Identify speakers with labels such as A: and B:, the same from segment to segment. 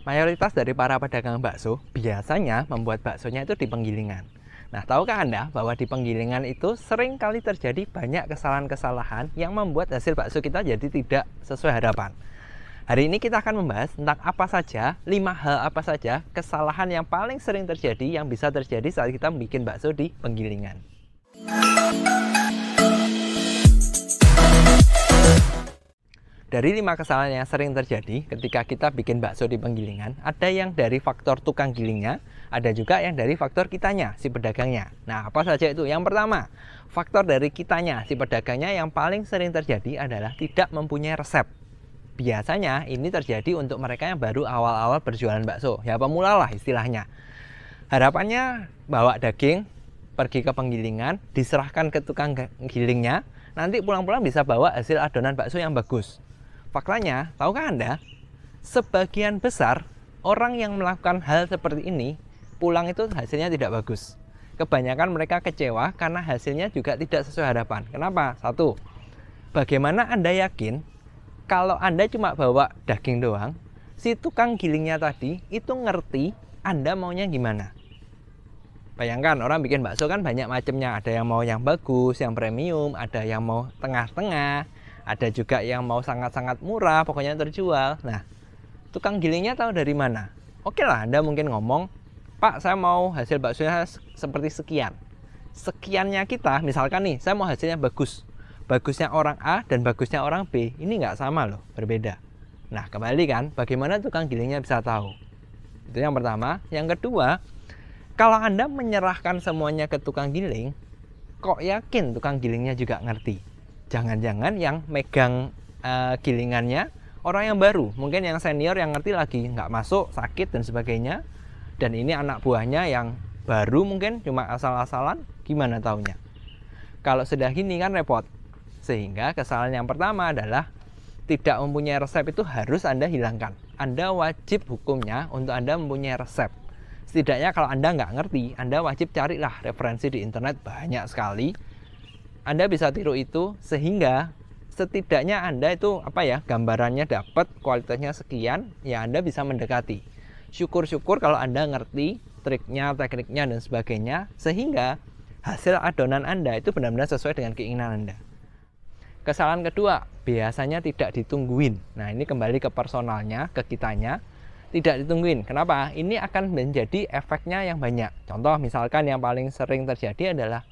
A: Mayoritas dari para pedagang bakso biasanya membuat baksonya itu di penggilingan. Nah, tahukah Anda bahwa di penggilingan itu sering kali terjadi banyak kesalahan-kesalahan yang membuat hasil bakso kita jadi tidak sesuai harapan. Hari ini kita akan membahas tentang apa saja, 5 hal apa saja kesalahan yang paling sering terjadi yang bisa terjadi saat kita bikin bakso di penggilingan. Dari 5 kesalahan yang sering terjadi ketika kita bikin bakso di penggilingan, ada yang dari faktor tukang gilingnya, ada juga yang dari faktor kitanya, si pedagangnya. Nah, apa saja itu? Yang pertama, faktor dari kitanya, si pedagangnya yang paling sering terjadi adalah tidak mempunyai resep. Biasanya ini terjadi untuk mereka yang baru awal-awal berjualan bakso, ya pemula lah istilahnya. Harapannya bawa daging, pergi ke penggilingan, diserahkan ke tukang gilingnya, nanti pulang-pulang bisa bawa hasil adonan bakso yang bagus. Faktanya, tahukah Anda, sebagian besar orang yang melakukan hal seperti ini, pulang itu hasilnya tidak bagus. Kebanyakan mereka kecewa karena hasilnya juga tidak sesuai harapan. Kenapa? Satu, bagaimana Anda yakin kalau Anda cuma bawa daging doang, si tukang gilingnya tadi itu ngerti Anda maunya gimana? Bayangkan orang bikin bakso kan banyak macamnya. Ada yang mau yang bagus, yang premium, ada yang mau tengah-tengah, ada juga yang mau sangat-sangat murah, pokoknya terjual. Nah, tukang gilingnya tahu dari mana? Oke lah, Anda mungkin ngomong, Pak, saya mau hasil baksonya seperti sekian. Sekiannya kita, misalkan nih, saya mau hasilnya bagus. Bagusnya orang A dan bagusnya orang B, ini nggak sama loh, berbeda. Nah, kembali kan, bagaimana tukang gilingnya bisa tahu? Itu yang pertama. Yang kedua, kalau Anda menyerahkan semuanya ke tukang giling, kok yakin tukang gilingnya juga ngerti? Jangan-jangan yang megang gilingannya orang yang baru, mungkin yang senior yang ngerti lagi nggak masuk, sakit dan sebagainya. Dan ini anak buahnya yang baru mungkin cuma asal-asalan, gimana taunya? Kalau sudah gini kan repot. Sehingga kesalahan yang pertama adalah tidak mempunyai resep itu harus Anda hilangkan. Anda wajib hukumnya untuk Anda mempunyai resep. Setidaknya kalau Anda nggak ngerti, Anda wajib carilah referensi di internet banyak sekali. Anda bisa tiru itu sehingga setidaknya Anda itu gambarannya dapat, kualitasnya sekian, ya Anda bisa mendekati. Syukur-syukur kalau Anda ngerti triknya, tekniknya dan sebagainya, sehingga hasil adonan Anda itu benar-benar sesuai dengan keinginan Anda. Kesalahan kedua, biasanya tidak ditungguin. Nah, ini kembali ke personalnya, ke kitanya. Tidak ditungguin. Kenapa? Ini akan menjadi efeknya yang banyak. Contoh misalkan yang paling sering terjadi adalah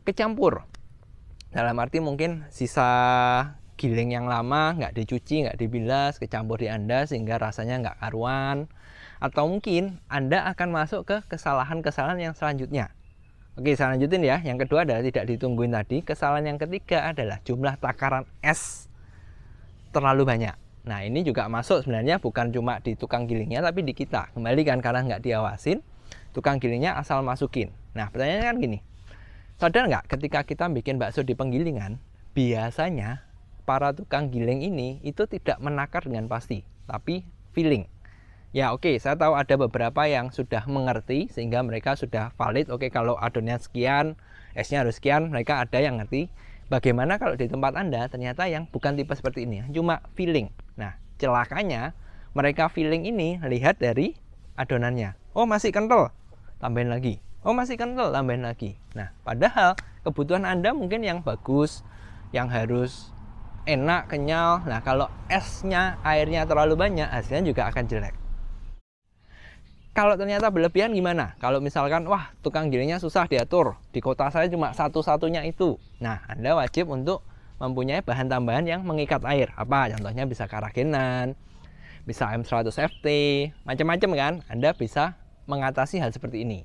A: kecampur. Dalam arti mungkin sisa giling yang lama nggak dicuci, nggak dibilas, kecampur di Anda sehingga rasanya nggak karuan. Atau mungkin Anda akan masuk ke kesalahan-kesalahan yang selanjutnya. Oke, saya lanjutin ya. Yang kedua adalah tidak ditungguin tadi. Kesalahan yang ketiga adalah jumlah takaran es terlalu banyak. Nah, ini juga masuk sebenarnya bukan cuma di tukang gilingnya tapi di kita. Kembali kan karena nggak diawasin, tukang gilingnya asal masukin. Nah, pertanyaannya kan gini. Sadar nggak ketika kita bikin bakso di penggilingan, biasanya para tukang giling ini itu tidak menakar dengan pasti, tapi feeling. Ya oke, saya tahu ada beberapa yang sudah mengerti sehingga mereka sudah valid. Oke, kalau adonannya sekian, esnya harus sekian, mereka ada yang ngerti. Bagaimana kalau di tempat Anda ternyata yang bukan tipe seperti ini, cuma feeling. Nah, celakanya mereka feeling ini lihat dari adonannya. Oh, masih kental, tambahin lagi. Oh, masih kental, tambahin lagi. Nah, padahal kebutuhan Anda mungkin yang bagus, yang harus enak, kenyal. Nah, kalau esnya, airnya terlalu banyak, hasilnya juga akan jelek. Kalau ternyata berlebihan gimana? Kalau misalkan, wah, tukang gilingnya susah diatur, di kota saya cuma satu-satunya itu. Nah, Anda wajib untuk mempunyai bahan tambahan yang mengikat air. Apa? Contohnya bisa karagenan, bisa M100FT, macam-macam kan? Anda bisa mengatasi hal seperti ini.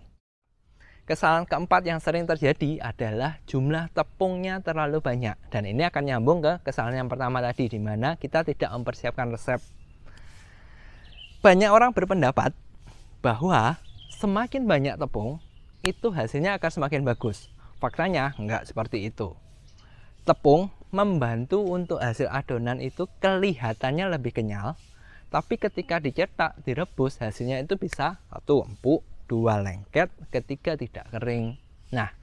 A: Kesalahan keempat yang sering terjadi adalah jumlah tepungnya terlalu banyak. Dan ini akan nyambung ke kesalahan yang pertama tadi, di mana kita tidak mempersiapkan resep. Banyak orang berpendapat bahwa semakin banyak tepung, itu hasilnya akan semakin bagus. Faktanya enggak seperti itu. Tepung membantu untuk hasil adonan itu kelihatannya lebih kenyal, tapi ketika dicetak, direbus, hasilnya itu bisa 1 empuk, 2 lengket, ketiga tidak kering. Nah,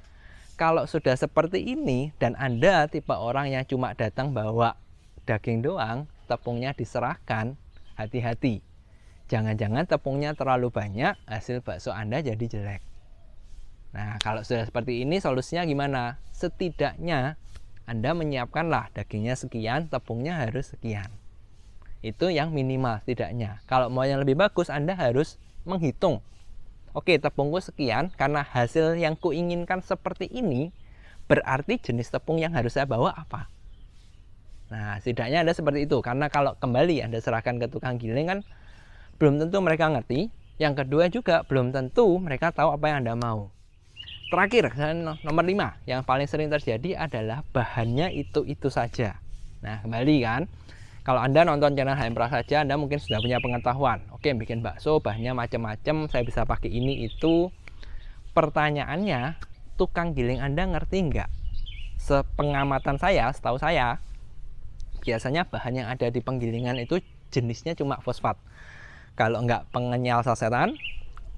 A: kalau sudah seperti ini dan Anda tipe orang yang cuma datang bawa daging doang, tepungnya diserahkan, hati-hati. Jangan-jangan tepungnya terlalu banyak, hasil bakso Anda jadi jelek. Nah, kalau sudah seperti ini, solusinya gimana? Setidaknya Anda menyiapkanlah dagingnya sekian, tepungnya harus sekian. Itu yang minimal setidaknya. Kalau mau yang lebih bagus, Anda harus menghitung. Oke, tepungku sekian, karena hasil yang kuinginkan seperti ini, berarti jenis tepung yang harus saya bawa apa? Nah, setidaknya Anda seperti itu. Karena kalau kembali Anda serahkan ke tukang giling kan, belum tentu mereka ngerti. Yang kedua juga belum tentu mereka tahu apa yang Anda mau. Terakhir, nomor 5 yang paling sering terjadi adalah bahannya itu-itu saja. Nah, kembali kan, kalau Anda nonton channel HM Prasaja, Anda mungkin sudah punya pengetahuan. Oke, bikin bakso bahannya macam-macam, saya bisa pakai ini itu. Pertanyaannya, tukang giling Anda ngerti nggak? Sepengamatan saya, setahu saya, biasanya bahan yang ada di penggilingan itu jenisnya cuma fosfat. Kalau nggak pengenyal sasetan,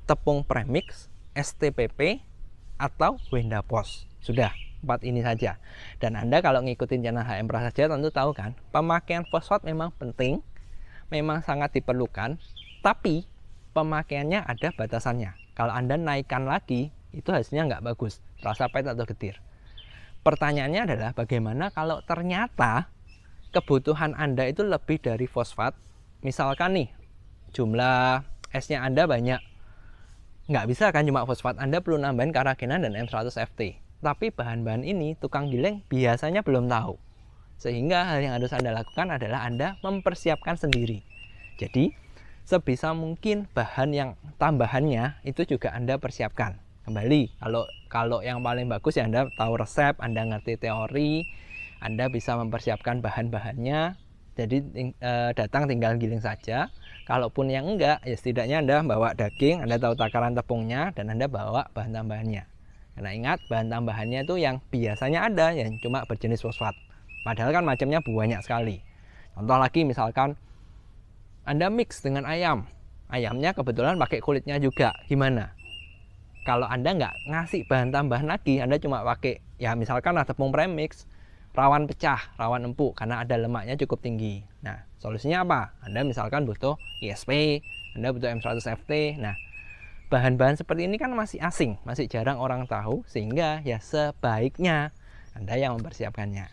A: tepung premix, STPP, atau Wendapos. Sudah, 4 ini saja. Dan Anda kalau ngikutin channel HM Prasaja tentu tahu kan, pemakaian fosfat memang penting, memang sangat diperlukan, tapi pemakaiannya ada batasannya. Kalau Anda naikkan lagi, itu hasilnya nggak bagus, rasa pahit atau getir. Pertanyaannya adalah bagaimana kalau ternyata kebutuhan Anda itu lebih dari fosfat. Misalkan nih, jumlah esnya Anda banyak, nggak bisa kan cuma fosfat, Anda perlu nambahin karagenan dan M100FT. Tapi bahan-bahan ini tukang giling biasanya belum tahu. Sehingga hal yang harus Anda lakukan adalah Anda mempersiapkan sendiri. Jadi sebisa mungkin bahan yang tambahannya itu juga Anda persiapkan. Kembali, kalau yang paling bagus ya Anda tahu resep, Anda ngerti teori, Anda bisa mempersiapkan bahan-bahannya. Jadi datang tinggal giling saja. Kalaupun yang enggak, ya setidaknya Anda bawa daging, Anda tahu takaran tepungnya, dan Anda bawa bahan tambahannya. Karena ingat, bahan tambahannya itu yang biasanya ada, yang cuma berjenis fosfat. Padahal kan macamnya banyak sekali. Contoh lagi, misalkan Anda mix dengan ayam. Ayamnya kebetulan pakai kulitnya juga. Gimana? Kalau Anda nggak ngasih bahan tambahan lagi, Anda cuma pakai, ya misalkan tepung premix, rawan pecah, rawan empuk karena ada lemaknya cukup tinggi. Nah, solusinya apa? Anda misalkan butuh ISP, Anda butuh M100FT. Nah, bahan-bahan seperti ini kan masih asing, masih jarang orang tahu, sehingga ya sebaiknya Anda yang mempersiapkannya.